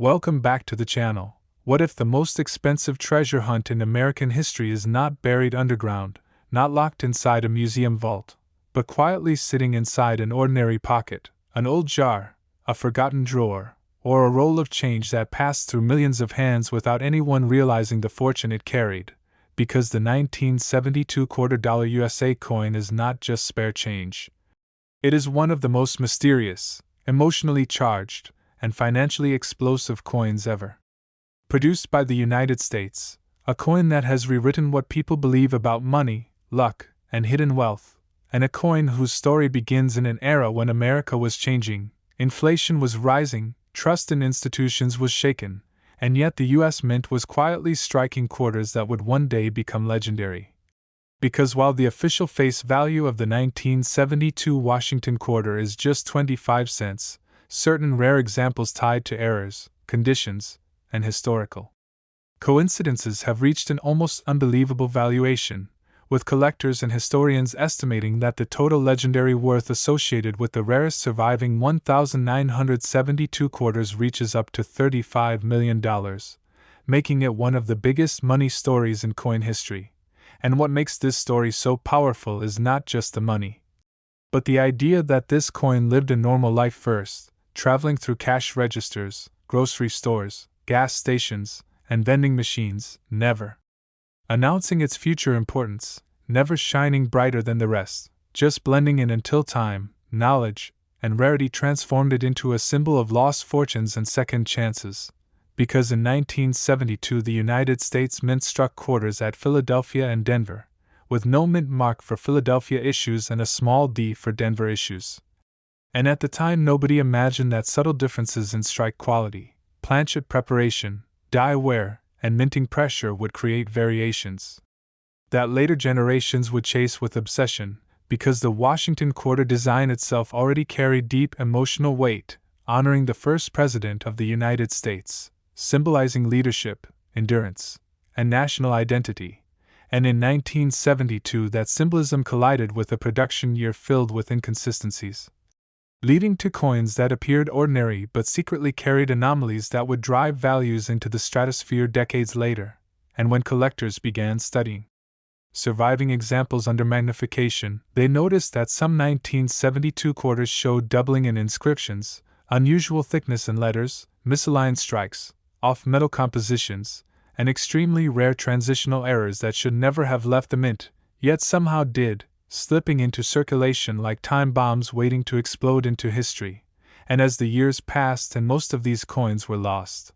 Welcome back to the channel. What if the most expensive treasure hunt in American history is not buried underground, not locked inside a museum vault, but quietly sitting inside an ordinary pocket, an old jar, a forgotten drawer, or a roll of change that passed through millions of hands without anyone realizing the fortune it carried? Because the 1972 $quarter USA coin is not just spare change. It is one of the most mysterious, emotionally charged, and financially explosive coins ever. Produced by the United States, a coin that has rewritten what people believe about money, luck, and hidden wealth, and a coin whose story begins in an era when America was changing, inflation was rising, trust in institutions was shaken, and yet the U.S. Mint was quietly striking quarters that would one day become legendary. Because while the official face value of the 1972 Washington quarter is just 25 cents, certain rare examples tied to errors, conditions, and historical coincidences have reached an almost unbelievable valuation, with collectors and historians estimating that the total legendary worth associated with the rarest surviving 1,972 quarters reaches up to $35 million, making it one of the biggest money stories in coin history. And what makes this story so powerful is not just the money, but the idea that this coin lived a normal life first, traveling through cash registers, grocery stores, gas stations, and vending machines, never announcing its future importance, never shining brighter than the rest, just blending in until time, knowledge, and rarity transformed it into a symbol of lost fortunes and second chances. Because in 1972 the United States Mint struck quarters at Philadelphia and Denver, with no mint mark for Philadelphia issues and a small D for Denver issues. And at the time nobody imagined that subtle differences in strike quality, planchet preparation, die wear, and minting pressure would create variations that later generations would chase with obsession, because the Washington quarter design itself already carried deep emotional weight, honoring the first president of the United States, symbolizing leadership, endurance, and national identity. And in 1972 that symbolism collided with a production year filled with inconsistencies, leading to coins that appeared ordinary but secretly carried anomalies that would drive values into the stratosphere decades later. And when collectors began studying surviving examples under magnification, they noticed that some 1972 quarters showed doubling in inscriptions, unusual thickness in letters, misaligned strikes, off-metal compositions, and extremely rare transitional errors that should never have left the mint, yet somehow did, slipping into circulation like time bombs waiting to explode into history. And as the years passed and most of these coins were lost,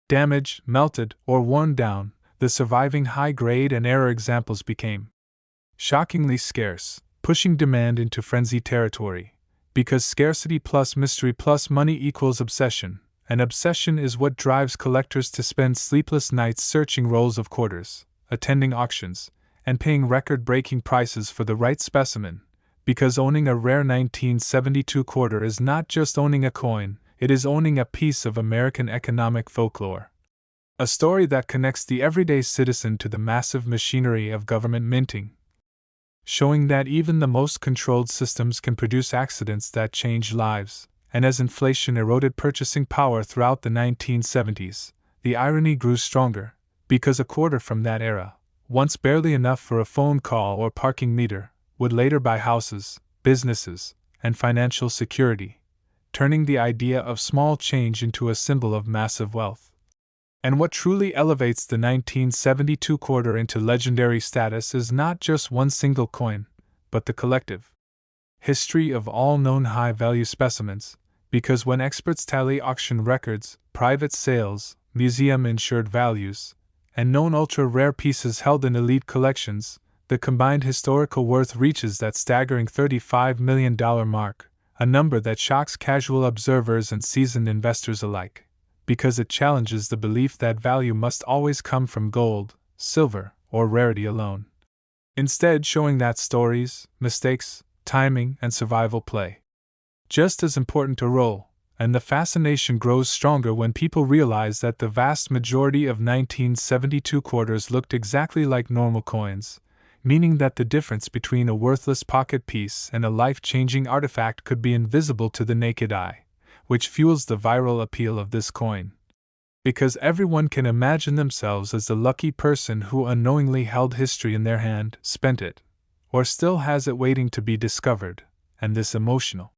damaged, melted, or worn down, the surviving high-grade and error examples became shockingly scarce, pushing demand into frenzy territory. Because scarcity plus mystery plus money equals obsession, and obsession is what drives collectors to spend sleepless nights searching rolls of quarters, attending auctions, and paying record-breaking prices for the right specimen. Because owning a rare 1972 quarter is not just owning a coin, it is owning a piece of American economic folklore. A story that connects the everyday citizen to the massive machinery of government minting, showing that even the most controlled systems can produce accidents that change lives. And as inflation eroded purchasing power throughout the 1970s, the irony grew stronger, because a quarter from that era, once barely enough for a phone call or parking meter, would later buy houses, businesses, and financial security, turning the idea of small change into a symbol of massive wealth. And what truly elevates the 1972 quarter into legendary status is not just one single coin, but the collective history of all known high-value specimens, because when experts tally auction records, private sales, museum-insured values, and known ultra-rare pieces held in elite collections, the combined historical worth reaches that staggering $35 million mark, a number that shocks casual observers and seasoned investors alike, because it challenges the belief that value must always come from gold, silver, or rarity alone, instead showing that stories, mistakes, timing, and survival play just as important a role. And the fascination grows stronger when people realize that the vast majority of 1972 quarters looked exactly like normal coins, meaning that the difference between a worthless pocket piece and a life-changing artifact could be invisible to the naked eye, which fuels the viral appeal of this coin. Because everyone can imagine themselves as the lucky person who unknowingly held history in their hand, spent it, or still has it waiting to be discovered, and this emotional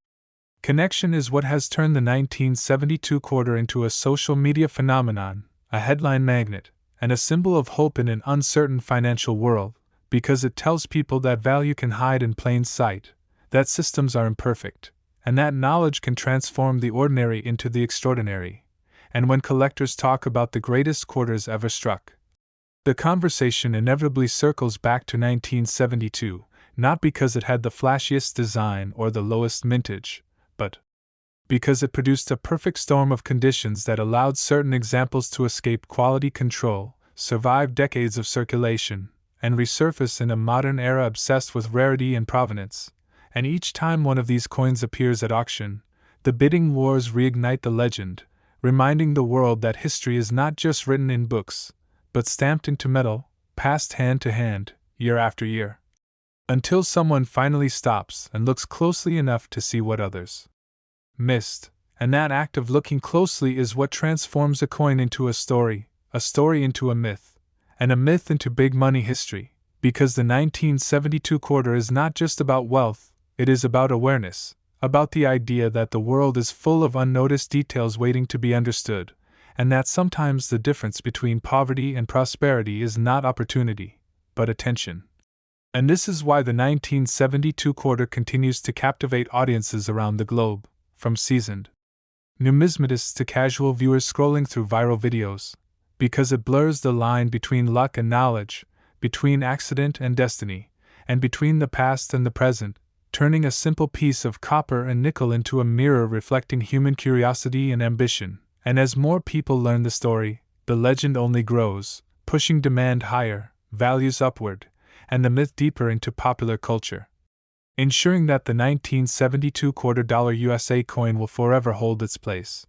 connection is what has turned the 1972 quarter into a social media phenomenon, a headline magnet, and a symbol of hope in an uncertain financial world, because it tells people that value can hide in plain sight, that systems are imperfect, and that knowledge can transform the ordinary into the extraordinary. And when collectors talk about the greatest quarters ever struck, the conversation inevitably circles back to 1972, not because it had the flashiest design or the lowest mintage, but because it produced a perfect storm of conditions that allowed certain examples to escape quality control, survive decades of circulation, and resurface in a modern era obsessed with rarity and provenance. And each time one of these coins appears at auction, the bidding wars reignite the legend, reminding the world that history is not just written in books, but stamped into metal, passed hand to hand, year after year. Until someone finally stops and looks closely enough to see what others missed, and that act of looking closely is what transforms a coin into a story into a myth, and a myth into big money history, because the 1972 quarter is not just about wealth, it is about awareness, about the idea that the world is full of unnoticed details waiting to be understood, and that sometimes the difference between poverty and prosperity is not opportunity, but attention. And this is why the 1972 quarter continues to captivate audiences around the globe, from seasoned numismatists to casual viewers scrolling through viral videos, because it blurs the line between luck and knowledge, between accident and destiny, and between the past and the present, turning a simple piece of copper and nickel into a mirror reflecting human curiosity and ambition. And as more people learn the story, the legend only grows, pushing demand higher, values upward, and the myth deeper into popular culture, ensuring that the 1972 $quarter USA coin will forever hold its place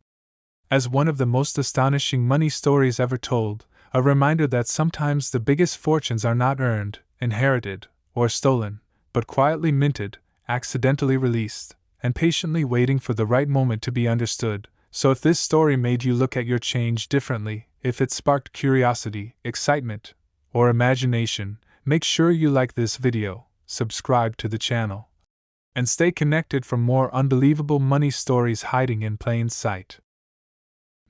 as one of the most astonishing money stories ever told, a reminder that sometimes the biggest fortunes are not earned, inherited, or stolen, but quietly minted, accidentally released, and patiently waiting for the right moment to be understood. So if this story made you look at your change differently, if it sparked curiosity, excitement, or imagination, make sure you like this video, subscribe to the channel, and stay connected for more unbelievable money stories hiding in plain sight.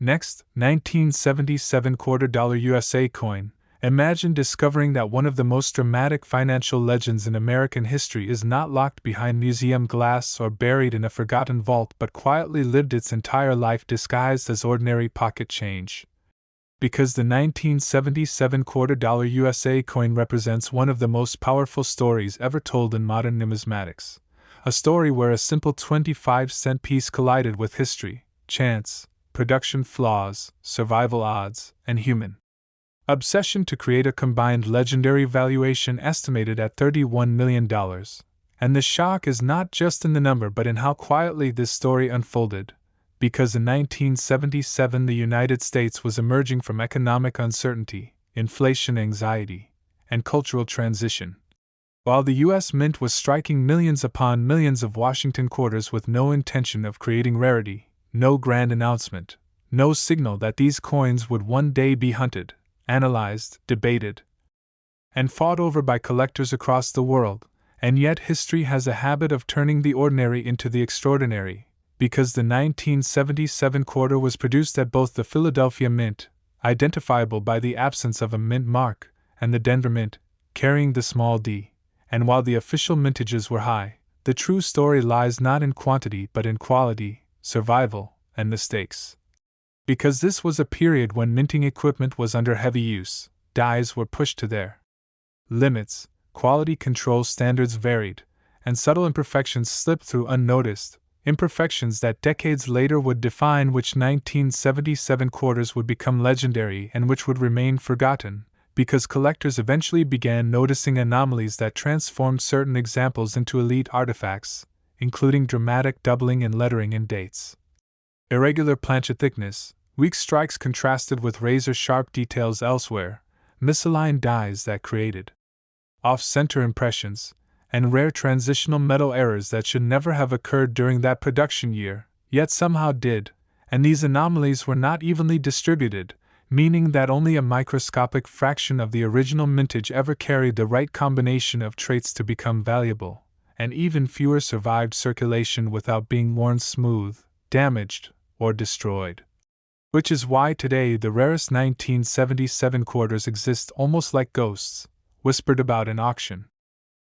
Next, 1977 $quarter USA coin. Imagine discovering that one of the most dramatic financial legends in American history is not locked behind museum glass or buried in a forgotten vault but quietly lived its entire life disguised as ordinary pocket change. Because the 1977 $quarter USA coin represents one of the most powerful stories ever told in modern numismatics. A story where a simple 25-cent piece collided with history, chance, production flaws, survival odds, and human obsession to create a combined legendary valuation estimated at $31 million. And the shock is not just in the number but in how quietly this story unfolded, because in 1977 the United States was emerging from economic uncertainty, inflation anxiety, and cultural transition. While the U.S. Mint was striking millions upon millions of Washington quarters with no intention of creating rarity, no grand announcement, no signal that these coins would one day be hunted, analyzed, debated, and fought over by collectors across the world, and yet history has a habit of turning the ordinary into the extraordinary, because the 1977 quarter was produced at both the Philadelphia Mint, identifiable by the absence of a mint mark, and the Denver Mint, carrying the small d, and while the official mintages were high, the true story lies not in quantity but in quality, survival, and mistakes. Because this was a period when minting equipment was under heavy use, dies were pushed to their limits, quality control standards varied, and subtle imperfections slipped through unnoticed, imperfections that decades later would define which 1977 quarters would become legendary and which would remain forgotten, because collectors eventually began noticing anomalies that transformed certain examples into elite artifacts, including dramatic doubling in lettering and dates, irregular planchet thickness, weak strikes contrasted with razor-sharp details elsewhere, misaligned dies that created off-center impressions, and rare transitional metal errors that should never have occurred during that production year, yet somehow did, and these anomalies were not evenly distributed, meaning that only a microscopic fraction of the original mintage ever carried the right combination of traits to become valuable, and even fewer survived circulation without being worn smooth, damaged, or destroyed. Which is why today the rarest 1977 quarters exist almost like ghosts, whispered about in auction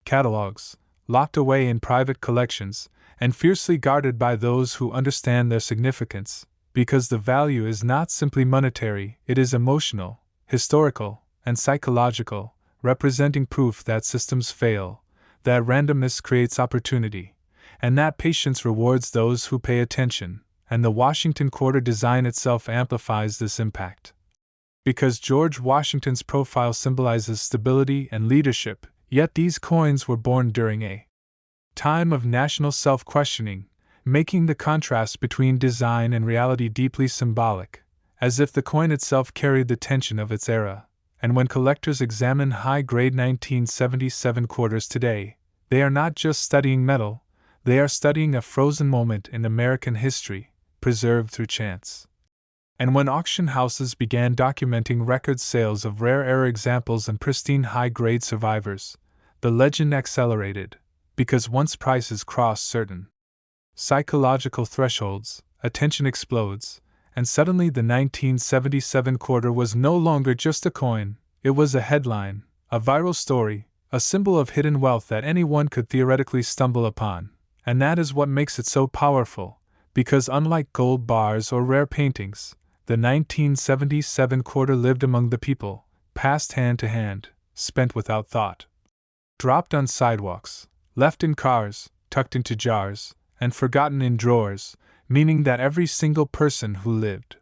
catalogs, locked away in private collections, and fiercely guarded by those who understand their significance, because the value is not simply monetary, it is emotional, historical, and psychological, representing proof that systems fail, that randomness creates opportunity, and that patience rewards those who pay attention, and the Washington quarter design itself amplifies this impact. Because George Washington's profile symbolizes stability and leadership, yet these coins were born during a time of national self-questioning, making the contrast between design and reality deeply symbolic, as if the coin itself carried the tension of its era. And when collectors examine high-grade 1977 quarters today, they are not just studying metal, they are studying a frozen moment in American history, preserved through chance. And when auction houses began documenting record sales of rare era examples and pristine high-grade survivors, the legend accelerated, because once prices cross certain psychological thresholds, attention explodes, and suddenly the 1977 quarter was no longer just a coin, it was a headline, a viral story, a symbol of hidden wealth that anyone could theoretically stumble upon. And that is what makes it so powerful, because unlike gold bars or rare paintings, the 1977 quarter lived among the people, passed hand to hand, spent without thought. Dropped on sidewalks, left in cars, tucked into jars, and forgotten in drawers, meaning that every single person who lived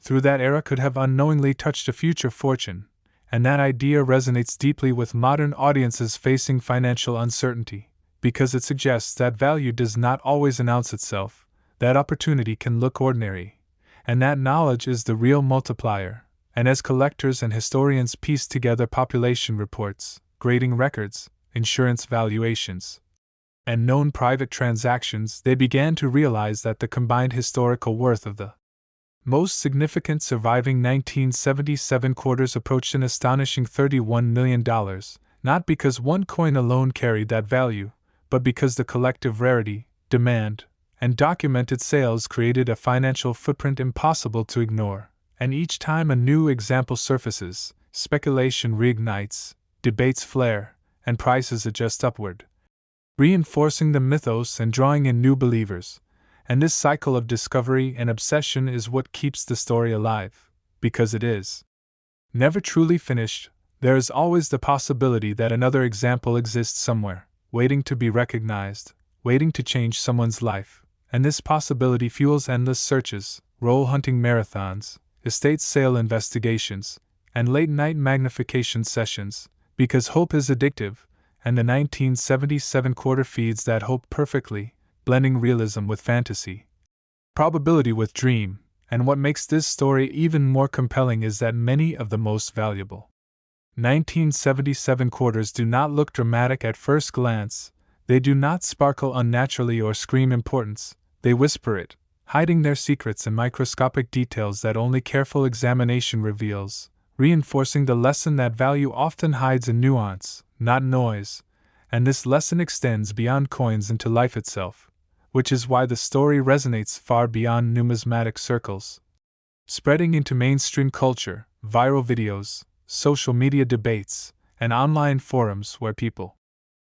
through that era could have unknowingly touched a future fortune, and that idea resonates deeply with modern audiences facing financial uncertainty, because it suggests that value does not always announce itself, that opportunity can look ordinary, and that knowledge is the real multiplier. And as collectors and historians piece together population reports, grading records, insurance valuations, and known private transactions, they began to realize that the combined historical worth of the most significant surviving 1977 quarters approached an astonishing $31 million, not because one coin alone carried that value, but because the collective rarity, demand, and documented sales created a financial footprint impossible to ignore. And each time a new example surfaces, speculation reignites, debates flare, and prices adjust upward, reinforcing the mythos and drawing in new believers. And this cycle of discovery and obsession is what keeps the story alive, because it is never truly finished. There is always the possibility that another example exists somewhere, waiting to be recognized, waiting to change someone's life, and this possibility fuels endless searches, roll hunting marathons, estate sale investigations, and late-night magnification sessions, because hope is addictive, and the 1977 quarter feeds that hope perfectly, blending realism with fantasy, probability with dream. And what makes this story even more compelling is that many of the most valuable 1977 quarters do not look dramatic at first glance, they do not sparkle unnaturally or scream importance, they whisper it, hiding their secrets in microscopic details that only careful examination reveals, reinforcing the lesson that value often hides in nuance, not noise, and this lesson extends beyond coins into life itself, which is why the story resonates far beyond numismatic circles, spreading into mainstream culture, viral videos, social media debates, and online forums where people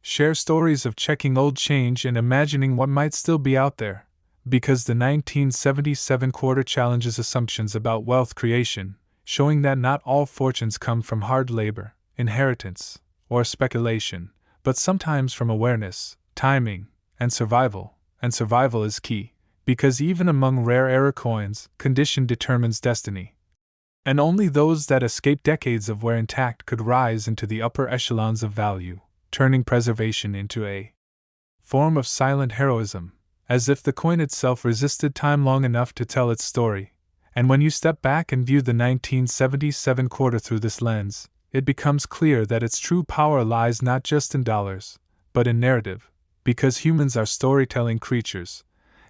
share stories of checking old change and imagining what might still be out there, because the 1977 quarter challenges assumptions about wealth creation, showing that not all fortunes come from hard labor, inheritance, or speculation, but sometimes from awareness, timing, and survival. And survival is key, because even among rare era coins, condition determines destiny. And only those that escape decades of wear intact could rise into the upper echelons of value, turning preservation into a form of silent heroism, as if the coin itself resisted time long enough to tell its story. And when you step back and view the 1977 quarter through this lens, it becomes clear that its true power lies not just in dollars, but in narrative, because humans are storytelling creatures,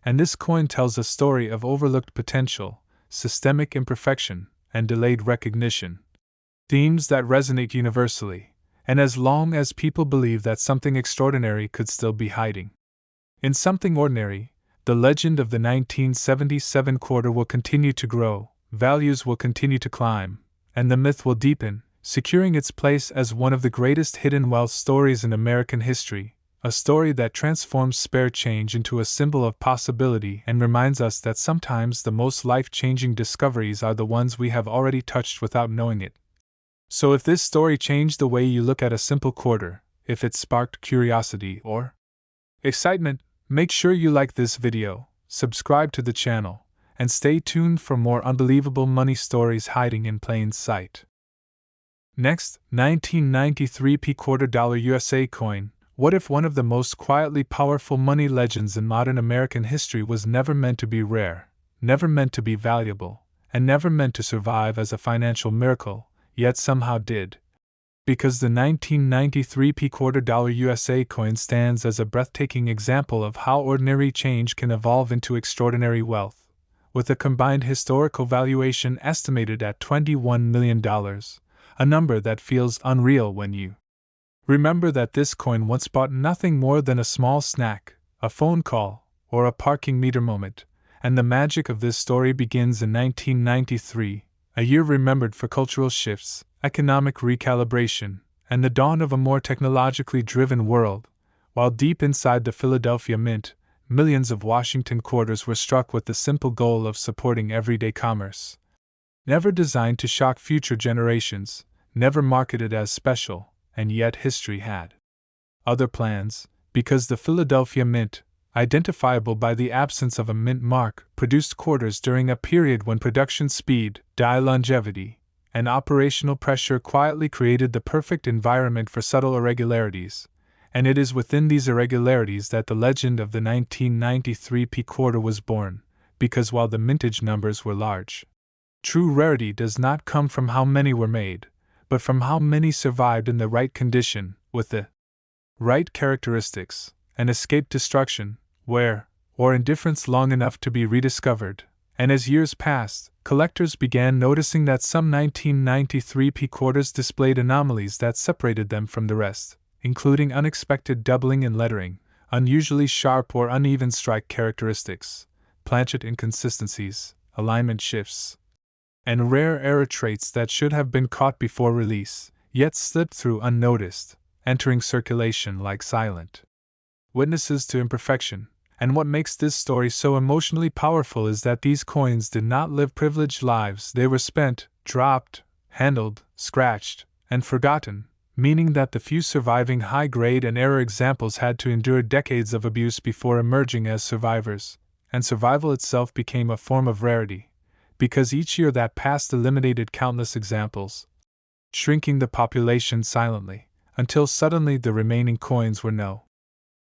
And this coin tells a story of overlooked potential, systemic imperfection, and delayed recognition. Themes that resonate universally, and as long as people believe that something extraordinary could still be hiding in something ordinary, the legend of the 1977 quarter will continue to grow, values will continue to climb, and the myth will deepen, securing its place as one of the greatest hidden wealth stories in American history, a story that transforms spare change into a symbol of possibility and reminds us that sometimes the most life-changing discoveries are the ones we have already touched without knowing it. So if this story changed the way you look at a simple quarter, if it sparked curiosity or excitement, make sure you like this video, subscribe to the channel, and stay tuned for more unbelievable money stories hiding in plain sight. Next, 1993 $quarter USA coin. What if one of the most quietly powerful money legends in modern American history was never meant to be rare, never meant to be valuable, and never meant to survive as a financial miracle, yet somehow did? Because the 1993 $quarter USA coin stands as a breathtaking example of how ordinary change can evolve into extraordinary wealth, with a combined historical valuation estimated at $21 million, a number that feels unreal when you remember that this coin once bought nothing more than a small snack, a phone call, or a parking meter moment, and the magic of this story begins in 1993, a year remembered for cultural shifts, economic recalibration, and the dawn of a more technologically driven world. While deep inside the Philadelphia Mint, millions of Washington quarters were struck with the simple goal of supporting everyday commerce. Never designed to shock future generations, never marketed as special, and yet history had other plans, because the Philadelphia Mint, identifiable by the absence of a mint mark, produced quarters during a period when production speed, die longevity, and operational pressure quietly created the perfect environment for subtle irregularities, and it is within these irregularities that the legend of the 1993 quarter was born, because while the mintage numbers were large, true rarity does not come from how many were made, but from how many survived in the right condition, with the right characteristics, and escaped destruction, wear, or indifference long enough to be rediscovered. And as years passed, collectors began noticing that some 1993 quarters displayed anomalies that separated them from the rest, including unexpected doubling in lettering, unusually sharp or uneven strike characteristics, planchet inconsistencies, alignment shifts, and rare error traits that should have been caught before release, yet slipped through unnoticed, entering circulation like silent witnesses to imperfection. And what makes this story so emotionally powerful is that these coins did not live privileged lives. They were spent, dropped, handled, scratched, and forgotten, meaning that the few surviving high-grade and error examples had to endure decades of abuse before emerging as survivors, and survival itself became a form of rarity, because each year that passed eliminated countless examples, shrinking the population silently, until suddenly the remaining coins were no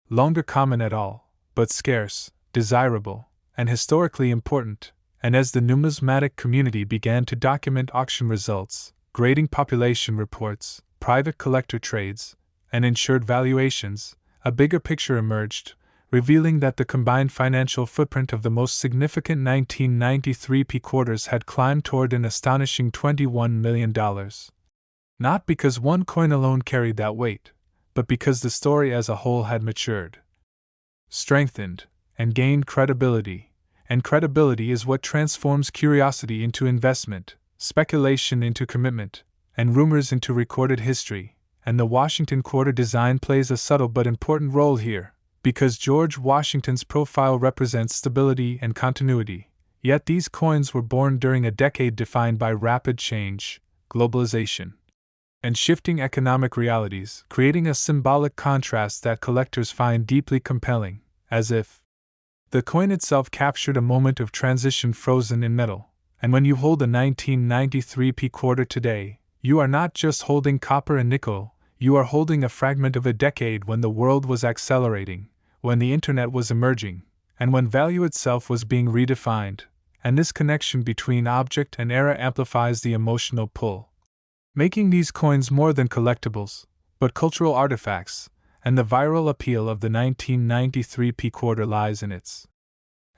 longer common at all, but scarce, desirable, and historically important. And as the numismatic community began to document auction results, grading population reports, private collector trades, and insured valuations, a bigger picture emerged, revealing that the combined financial footprint of the most significant 1993 quarters had climbed toward an astonishing $21 million. Not because one coin alone carried that weight, but because the story as a whole had matured, strengthened, and gained credibility. And credibility is what transforms curiosity into investment, speculation into commitment, and rumors into recorded history. And the Washington quarter design plays a subtle but important role here, because George Washington's profile represents stability and continuity. Yet these coins were born during a decade defined by rapid change, globalization, and shifting economic realities, creating a symbolic contrast that collectors find deeply compelling, as if the coin itself captured a moment of transition frozen in metal. And when you hold a 1993 quarter today, you are not just holding copper and nickel, you are holding a fragment of a decade when the world was accelerating, when the internet was emerging, and when value itself was being redefined. And this connection between object and era amplifies the emotional pull, making these coins more than collectibles, but cultural artifacts. And the viral appeal of the 1993 quarter lies in its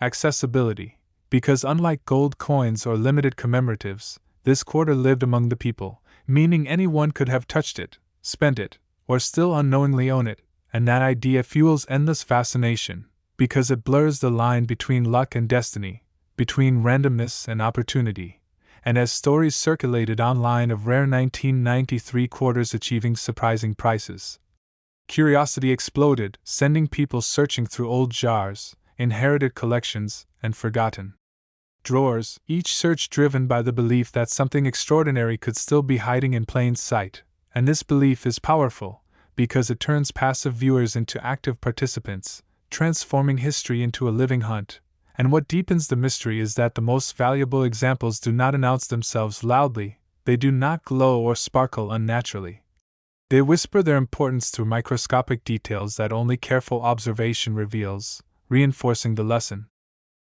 Accessibility. Because unlike gold coins or limited commemoratives, this quarter lived among the people, meaning anyone could have touched it, spent it, or still unknowingly own it, and that idea fuels endless fascination, because it blurs the line between luck and destiny, between randomness and opportunity. And as stories circulated online of rare 1993 quarters achieving surprising prices, curiosity exploded, sending people searching through old jars, inherited collections, and forgotten drawers, each search driven by the belief that something extraordinary could still be hiding in plain sight. And this belief is powerful, because it turns passive viewers into active participants, transforming history into a living hunt. And what deepens the mystery is that the most valuable examples do not announce themselves loudly, they do not glow or sparkle unnaturally. They whisper their importance through microscopic details that only careful observation reveals, reinforcing the lesson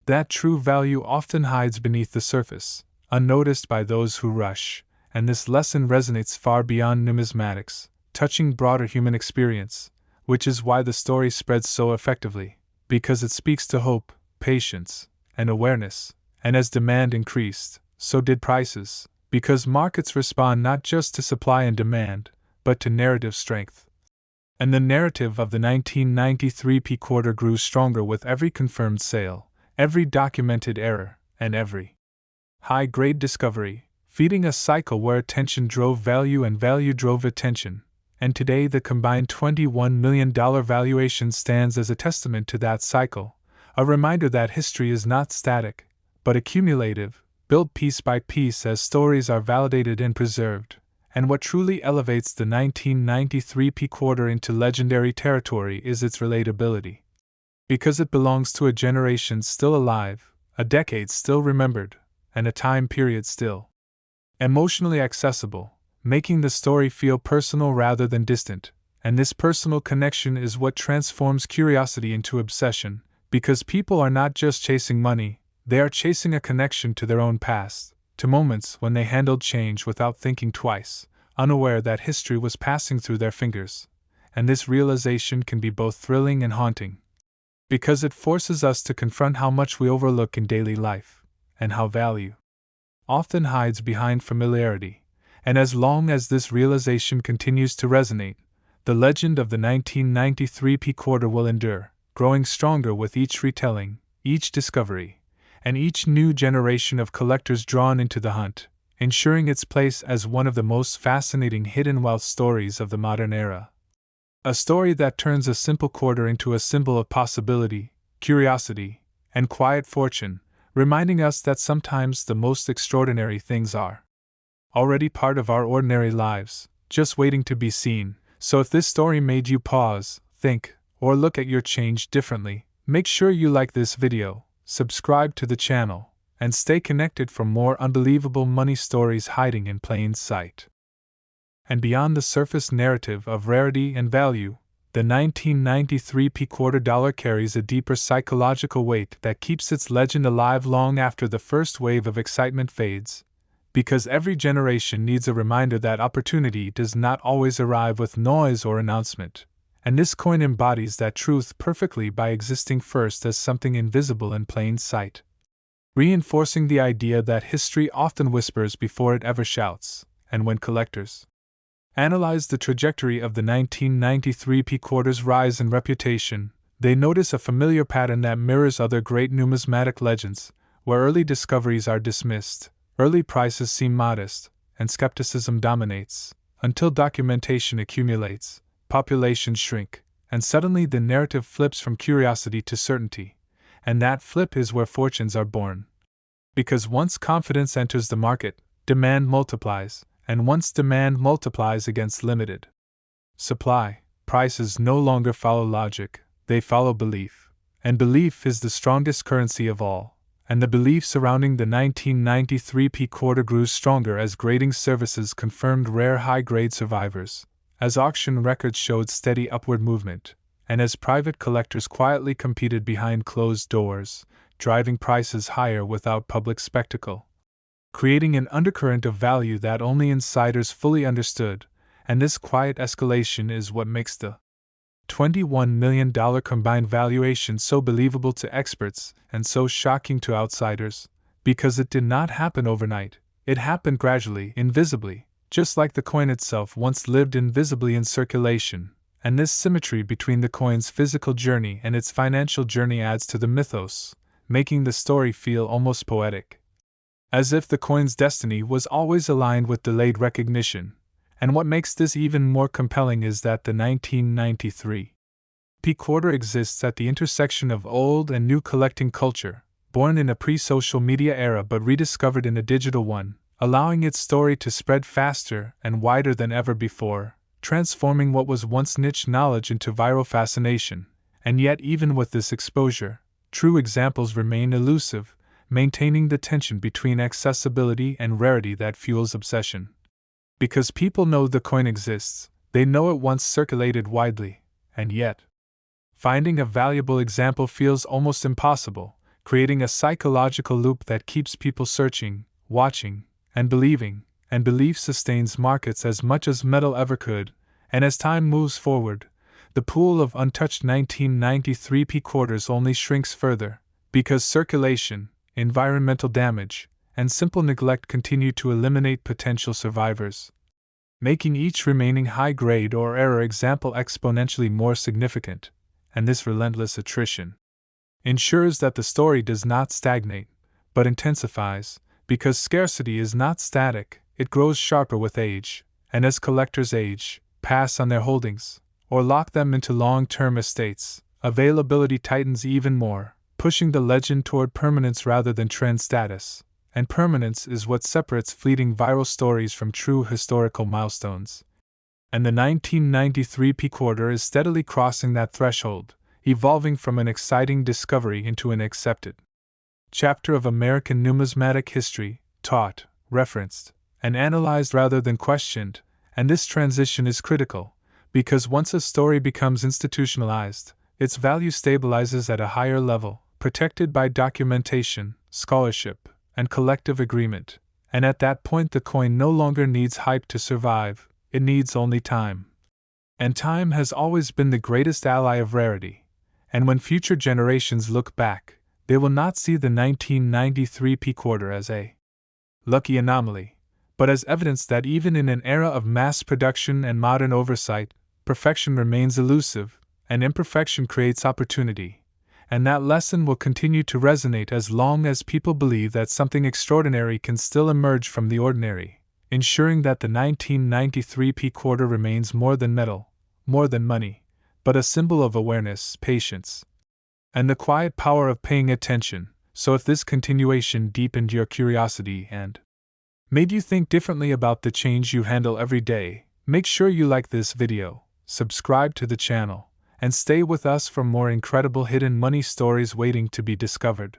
that true value often hides beneath the surface, unnoticed by those who rush, and this lesson resonates far beyond numismatics, touching broader human experience, which is why the story spreads so effectively, because it speaks to hope, patience, and awareness, and as demand increased, so did prices, because markets respond not just to supply and demand, but to narrative strength. And the narrative of the 1993 P quarter grew stronger with every confirmed sale, every documented error, and every high-grade discovery, feeding a cycle where attention drove value and value drove attention. And today the combined $21 million valuation stands as a testament to that cycle, a reminder that history is not static, but accumulative, built piece by piece as stories are validated and preserved. And what truly elevates the 1993 P quarter into legendary territory is its relatability. Because it belongs to a generation still alive, a decade still remembered, and a time period still emotionally accessible, making the story feel personal rather than distant. And this personal connection is what transforms curiosity into obsession, because people are not just chasing money, they are chasing a connection to their own past, to moments when they handled change without thinking twice, unaware that history was passing through their fingers. And this realization can be both thrilling and haunting, because it forces us to confront how much we overlook in daily life, and how value often hides behind familiarity. And as long as this realization continues to resonate, the legend of the 1993 P quarter will endure, growing stronger with each retelling, each discovery, and each new generation of collectors drawn into the hunt, ensuring its place as one of the most fascinating hidden wealth stories of the modern era. A story that turns a simple quarter into a symbol of possibility, curiosity, and quiet fortune, reminding us that sometimes the most extraordinary things are already part of our ordinary lives, just waiting to be seen. So if this story made you pause, think, or look at your change differently, make sure you like this video, subscribe to the channel, and stay connected for more unbelievable money stories hiding in plain sight. And beyond the surface narrative of rarity and value, the 1993 P quarter dollar carries a deeper psychological weight that keeps its legend alive long after the first wave of excitement fades. Because every generation needs a reminder that opportunity does not always arrive with noise or announcement, and this coin embodies that truth perfectly by existing first as something invisible in plain sight, reinforcing the idea that history often whispers before it ever shouts. And when collectors analyze the trajectory of the 1993 P quarter's rise in reputation, they notice a familiar pattern that mirrors other great numismatic legends, where early discoveries are dismissed, early prices seem modest, and skepticism dominates, until documentation accumulates, populations shrink, and suddenly the narrative flips from curiosity to certainty. And that flip is where fortunes are born. Because once confidence enters the market, demand multiplies, and once demand multiplies against limited supply, prices no longer follow logic, they follow belief. And belief is the strongest currency of all. And the belief surrounding the 1993 P quarter grew stronger as grading services confirmed rare high-grade survivors, as auction records showed steady upward movement, and as private collectors quietly competed behind closed doors, driving prices higher without public spectacle, creating an undercurrent of value that only insiders fully understood. And this quiet escalation is what makes the $21 million combined valuation so believable to experts and so shocking to outsiders? Because it did not happen overnight. It happened gradually, invisibly, just like the coin itself once lived invisibly in circulation, and this symmetry between the coin's physical journey and its financial journey adds to the mythos, making the story feel almost poetic. As if the coin's destiny was always aligned with delayed recognition. And what makes this even more compelling is that the 1993 P quarter exists at the intersection of old and new collecting culture, born in a pre-social media era but rediscovered in a digital one, allowing its story to spread faster and wider than ever before, transforming what was once niche knowledge into viral fascination. And yet, even with this exposure, true examples remain elusive, maintaining the tension between accessibility and rarity that fuels obsession. Because people know the coin exists, they know it once circulated widely, and yet, finding a valuable example feels almost impossible, creating a psychological loop that keeps people searching, watching, and believing, and belief sustains markets as much as metal ever could, and as time moves forward, the pool of untouched 1993 P quarters only shrinks further, because circulation, environmental damage, and simple neglect continue to eliminate potential survivors, making each remaining high-grade or error example exponentially more significant, and this relentless attrition ensures that the story does not stagnate, but intensifies, because scarcity is not static, it grows sharper with age, and as collectors age, pass on their holdings, or lock them into long-term estates, availability tightens even more, pushing the legend toward permanence rather than trend status, and permanence is what separates fleeting viral stories from true historical milestones. And the 1993 P quarter is steadily crossing that threshold, evolving from an exciting discovery into an accepted chapter of American numismatic history, taught, referenced, and analyzed rather than questioned, and this transition is critical, because once a story becomes institutionalized, its value stabilizes at a higher level, protected by documentation, scholarship, and collective agreement, and at that point the coin no longer needs hype to survive, it needs only time. And time has always been the greatest ally of rarity, and when future generations look back, they will not see the 1993 P quarter as a lucky anomaly, but as evidence that even in an era of mass production and modern oversight, perfection remains elusive, and imperfection creates opportunity. And that lesson will continue to resonate as long as people believe that something extraordinary can still emerge from the ordinary, ensuring that the 1993 P quarter remains more than metal, more than money, but a symbol of awareness, patience, and the quiet power of paying attention. So if this continuation deepened your curiosity and made you think differently about the change you handle every day, make sure you like this video, subscribe to the channel, and stay with us for more incredible hidden money stories waiting to be discovered.